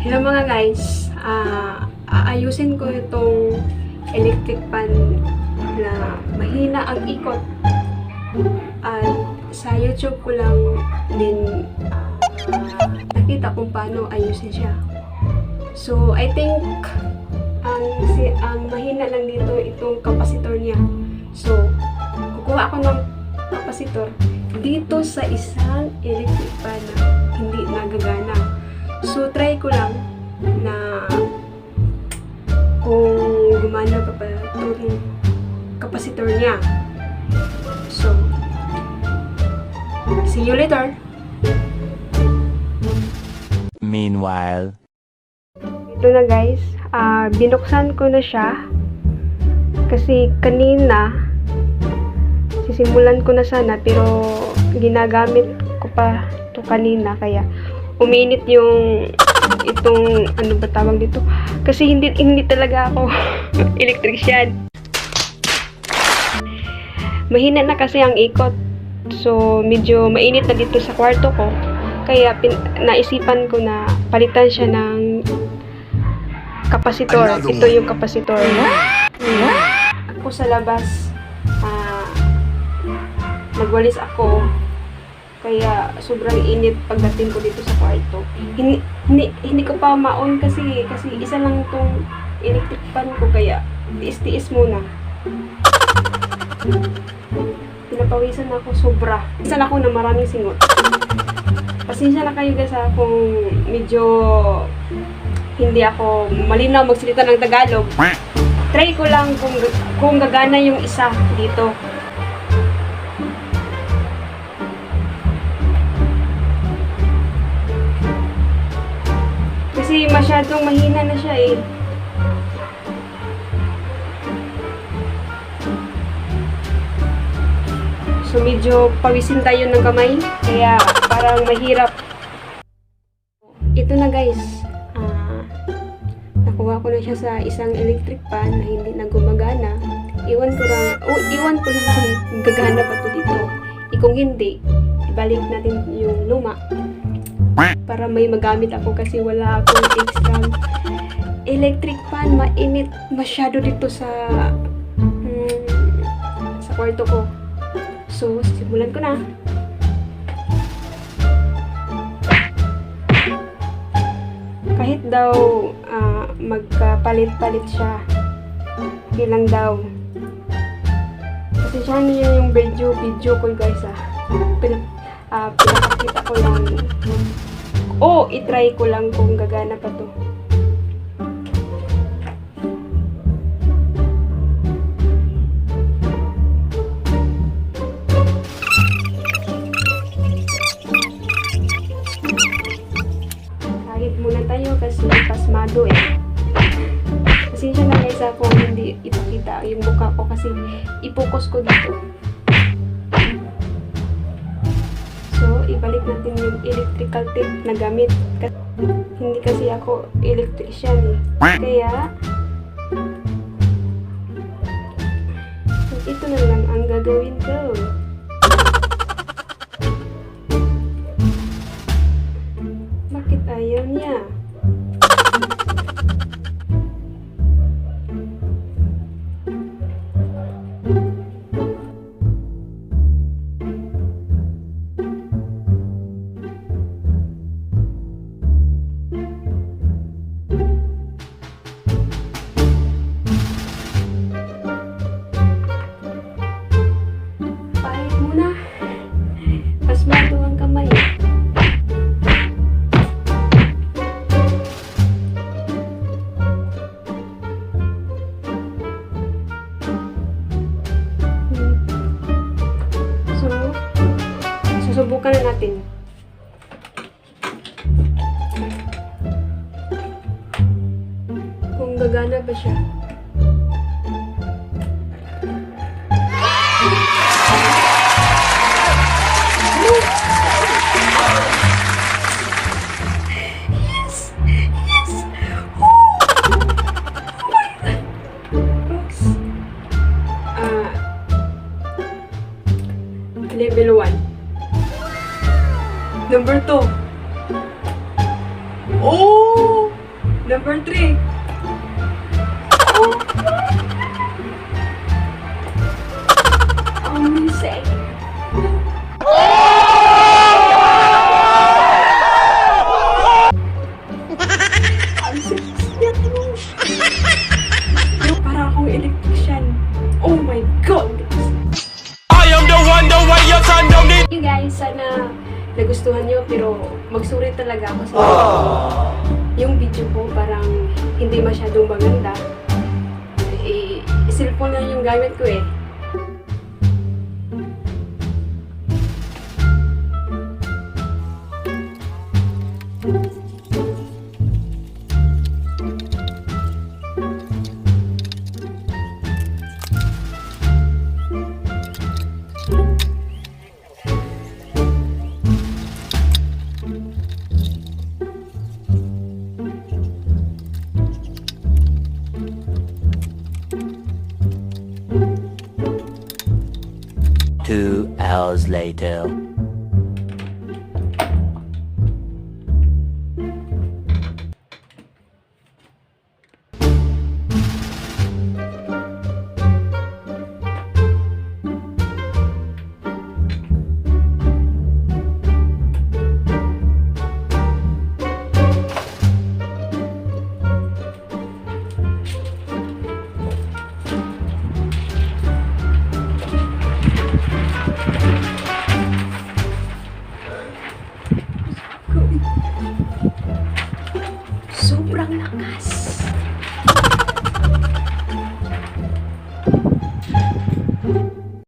Hello mga guys, aayusin ko itong electric fan na mahina ang ikot at sa YouTube ko lang din nakita kung paano ayusin siya. So I think ang mahina lang dito itong kapasitor niya. So kukuha ako ng kapasitor dito sa isang electric fan na hindi nagagana. So, try ko lang na kung gumana pa itong kapasitor niya. So, see you later. Meanwhile, Ito na guys, binuksan ko na siya kasi kanina sisimulan ko na sana pero ginagamit ko pa ito kanina kaya uminit yung itong ano ba tawag dito kasi hindi talaga ako electrician. Mahina na kasi ang ikot, so medyo mainit na dito sa kwarto ko kaya naisipan ko na palitan siya ng kapasitor. Ito yung kapasitor. Ako sa labas nagwalis ako kaya sobrang init pagdating ko dito sa kwarto. Hindi ko pa ma-on kasi isa lang itong electric fan ko kaya tiis-tiis muna. Pinapawisan ako sobra. Isa na ako na maraming singot. Pasensya na kayo guys kung medyo hindi ako malinaw magsalita ng Tagalog. Try ko lang kung gagana yung isa dito. Kasi masyadong mahina na siya eh. So medyo pawisin tayo ng kamay. Kaya parang mahirap. Ito na guys. Nakuha ko na siya sa isang electric fan na hindi na gumagana. Iwan ko lang kung gagana pa to dito. Kung hindi, ibalik natin yung luma. Para may magamit ako kasi wala akong extra electric fan. Mainit masyado dito sa kwarto ko. So, simulan ko na. Kahit daw magpapalit-palit siya, bilang daw. Kasi siya niya yung video ko guys pinapakita ko lang. I-try ko lang kung gagana pa to. Kahit muna tayo kasi pasmado eh. Pasensya na guys kung hindi ipakita yung mukha ko kasi ipokus ko dito. Ibalik natin yung electrical tape na gamit. Hindi kasi ako electrician eh. Kaya, ito na lang ang gagawin ko. Bakit ayaw niya? Pasmado ang kamay. So, susubukan na natin. Kung gagana ba siya. Level 1. Number 2. Oh! Number 3. Amazing. Ang sexy mo. Para akong electrician. Oh my God! I am the one, the way your son don't need. You guys, sana nagustuhan nyo, pero magsuri talaga ako sa yung video ko parang hindi masyadong maganda. Cellphone lang yung gamit ko eh. Two hours later. Sobrang lakas.